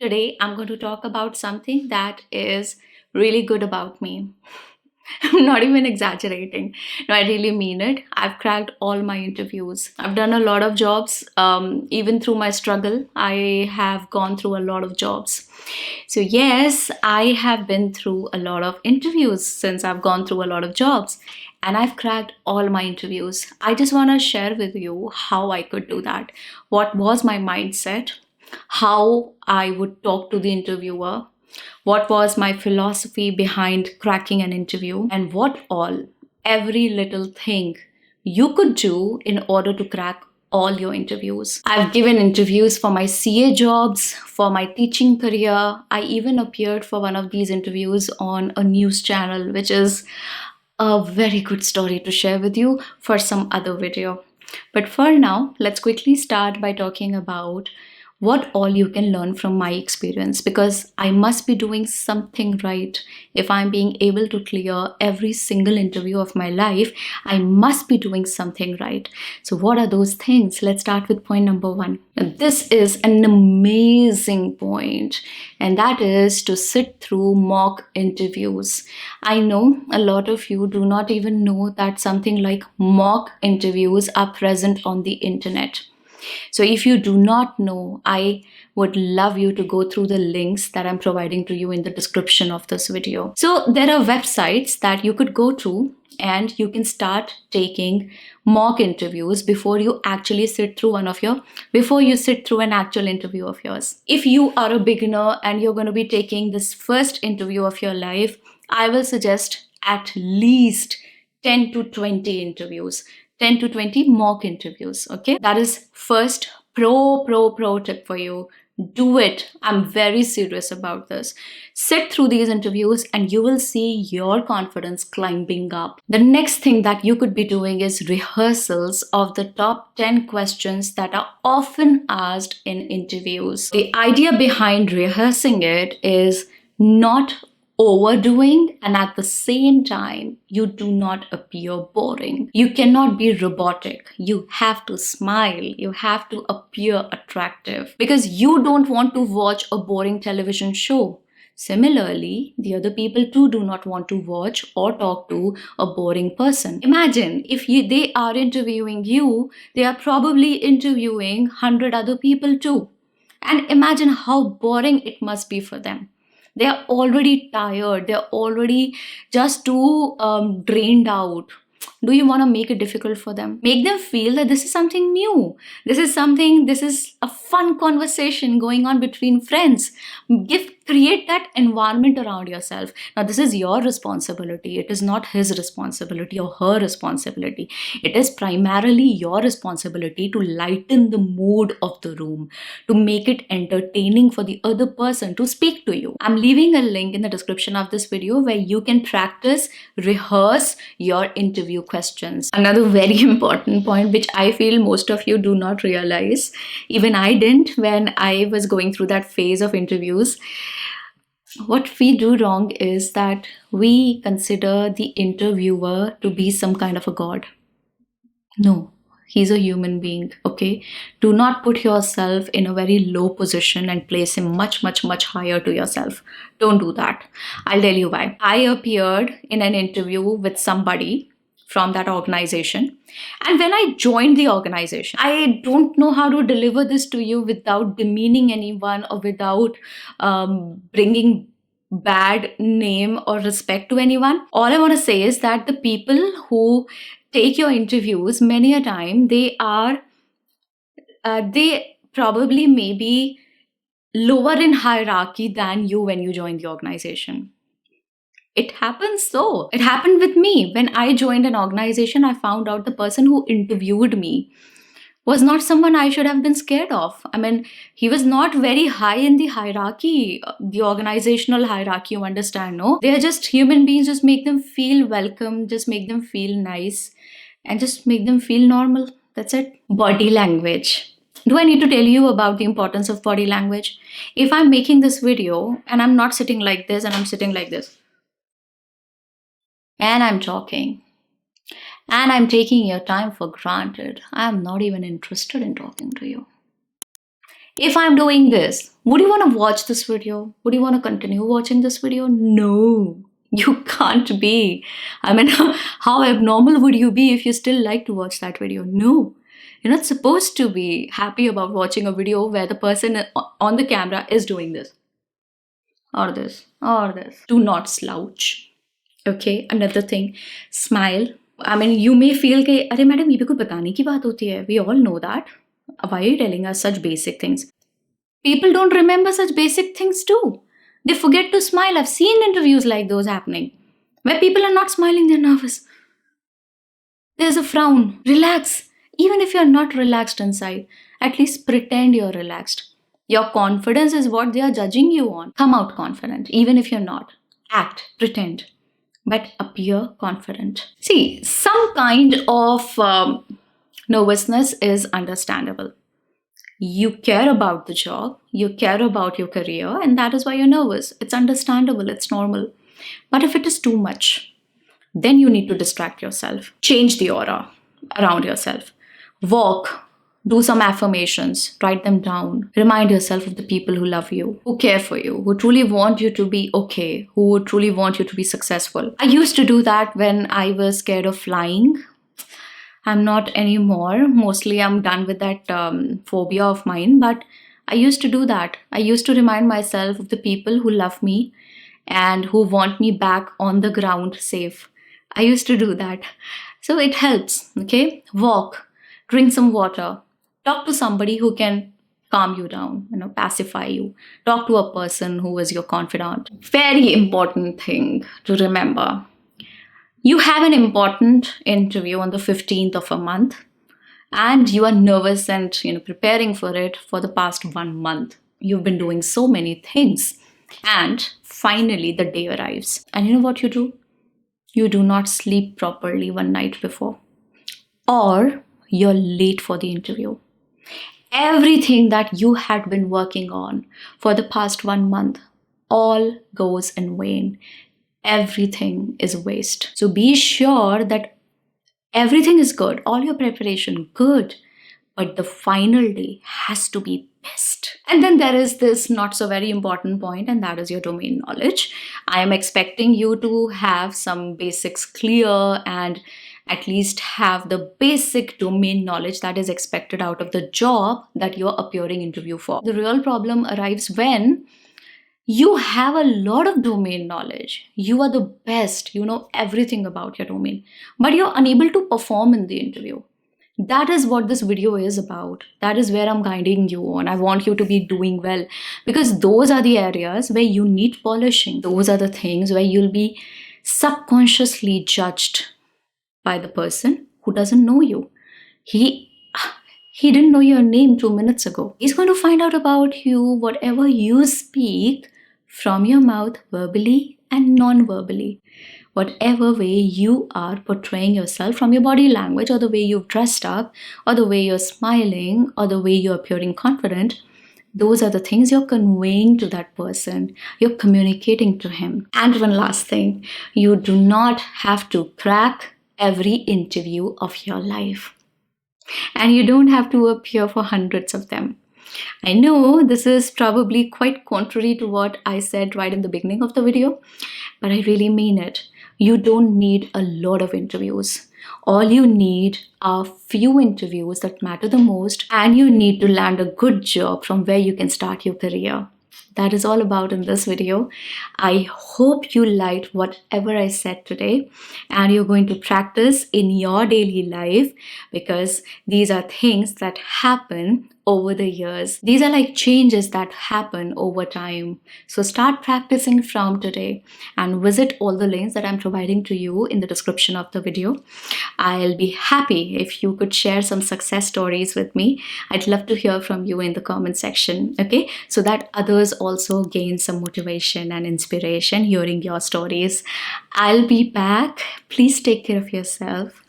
Today, I'm going to talk about something that is really good about me. I'm not even exaggerating. No, I really mean it. I've cracked all my interviews. I've done a lot of jobs. Even through my struggle, I have gone through a lot of jobs. So, yes, I have been through a lot of interviews since I've gone through a lot of jobs. And I've cracked all my interviews. I just want to share with you how I could do that. What was my mindset? How I would talk to the interviewer, what was my philosophy behind cracking an interview, and what all, every little thing you could do in order to crack all your interviews. I've given interviews for my CA jobs, for my teaching career. I even appeared for one of these interviews on a news channel, which is a very good story to share with you for some other video. But for now, let's quickly start by talking about what all you can learn from my experience, because I must be doing something right. If I'm being able to clear every single interview of my life, I must be doing something right. So, what are those things? Let's start with point number one. Now, this is an amazing point, and that is to sit through mock interviews. I know a lot of you do not even know that something like mock interviews are present on the internet. So if you do not know, I would love you to go through the links that I'm providing to you in the description of this video. So there are websites that you could go to and you can start taking mock interviews before you actually before you sit through an actual interview of yours. If you are a beginner and you're going to be taking this first interview of your life, I will suggest at least 10 to 20 interviews. 10 to 20 mock interviews. Okay, that is first pro tip for you. Do it. I'm very serious about this. Sit through these interviews and you will see your confidence climbing up. The next thing that you could be doing is rehearsals of the top 10 questions that are often asked in interviews. The idea behind rehearsing it is not overdoing, and at the same time you do not appear boring. You cannot be robotic. You have to smile. You have to appear attractive because you don't want to watch a boring television show. Similarly, the other people too do not want to watch or talk to a boring person. Imagine if they are interviewing you, they are probably interviewing 100 other people too. And imagine how boring it must be for them. They are already tired. They're already just too drained out. Do you want to make it difficult for them? Make them feel that this is something new. This is a fun conversation going on between friends. Create that environment around yourself. Now, this is your responsibility. It is not his responsibility or her responsibility. It is primarily your responsibility to lighten the mood of the room, to make it entertaining for the other person to speak to you. I'm leaving a link in the description of this video where you can rehearse your interview questions. Another very important point, which I feel most of you do not realize, even I didn't when I was going through that phase of interviews. What we do wrong is that we consider the interviewer to be some kind of a god. No, he's a human being, okay? Do not put yourself in a very low position and place him much higher to yourself. Don't do that. I'll tell you why. I appeared in an interview with somebody from that organization. And when I joined the organization, I don't know how to deliver this to you without demeaning anyone or without bringing bad name or respect to anyone. All I want to say is that the people who take your interviews, many a time they probably may be lower in hierarchy than you when you join the organization. It happens so. It happened with me. When I joined an organization, I found out the person who interviewed me was not someone I should have been scared of. I mean, he was not very high in the hierarchy, the organizational hierarchy, you understand, no? They are just human beings, just make them feel welcome, just make them feel nice, and just make them feel normal. That's it. Body language. Do I need to tell you about the importance of body language? If I'm making this video and I'm not sitting like this and I'm sitting like this, and I'm talking, and I'm taking your time for granted, I'm not even interested in talking to you. If I'm doing this, would you want to watch this video? Would you want to continue watching this video? No, you can't be. I mean, how abnormal would you be if you still like to watch that video? No, you're not supposed to be happy about watching a video where the person on the camera is doing this or this or this. Do not slouch. Okay, another thing, smile. I mean, you may feel कि अरे madam ये भी कोई बताने की बात होती है. We all know that. Why are you telling us such basic things? People don't remember such basic things too. They forget to smile. I've seen interviews like those happening where people are not smiling, they're nervous. There's a frown. Relax. Even if you're not relaxed inside, at least pretend you're relaxed. Your confidence is what they are judging you on. Come out confident, even if you're not. Act, pretend, but appear confident. See, some kind of nervousness is understandable. You care about the job, you care about your career, and that is why you're nervous. It's understandable, it's normal. But if it is too much, then you need to distract yourself. Change the aura around yourself. Walk, do some affirmations, write them down. Remind yourself of the people who love you, who care for you, who truly want you to be okay, who truly want you to be successful. I used to do that when I was scared of flying. I'm not anymore. Mostly I'm done with that phobia of mine. But I used to do that. I used to remind myself of the people who love me and who want me back on the ground safe. I used to do that. So it helps, okay? Walk, drink some water, talk to somebody who can calm you down, pacify you. Talk to a person who is your confidant. Very important thing to remember. You have an important interview on the 15th of a month and you are nervous and preparing for it for the past 1 month. You've been doing so many things and finally the day arrives. And you know what you do? You do not sleep properly one night before or you're late for the interview. Everything that you had been working on for the past 1 month all goes in vain. Everything is waste. So be sure that everything is good, all your preparation good, but the final day has to be best. And then there is this not so very important point, and that is your domain knowledge. I am expecting you to have some basics clear and at least have the basic domain knowledge that is expected out of the job that you're appearing interview for. The real problem arrives when you have a lot of domain knowledge. You are the best. You know everything about your domain, but you're unable to perform in the interview. That is what this video is about. That is where I'm guiding you on. I want you to be doing well because those are the areas where you need polishing. Those are the things where you'll be subconsciously judged by the person who doesn't know you. He didn't know your name 2 minutes ago. He's going to find out about you, whatever you speak from your mouth, verbally and non-verbally. Whatever way you are portraying yourself from your body language or the way you've dressed up or the way you're smiling or the way you're appearing confident, those are the things you're conveying to that person. You're communicating to him. And one last thing, you do not have to crack every interview of your life. And you don't have to appear for hundreds of them. I know this is probably quite contrary to what I said right in the beginning of the video, but I really mean it. You don't need a lot of interviews. All you need are few interviews that matter the most, and you need to land a good job from where you can start your career. That is all about in this video. I hope you liked whatever I said today and you're going to practice in your daily life because these are things that happen over the years. These are like changes that happen over time. So start practicing from today and visit all the links that I'm providing to you in the description of the video. I'll be happy if you could share some success stories with me. I'd love to hear from you in the comment section, okay? So that others also gain some motivation and inspiration hearing your stories. I'll be back. Please take care of yourself.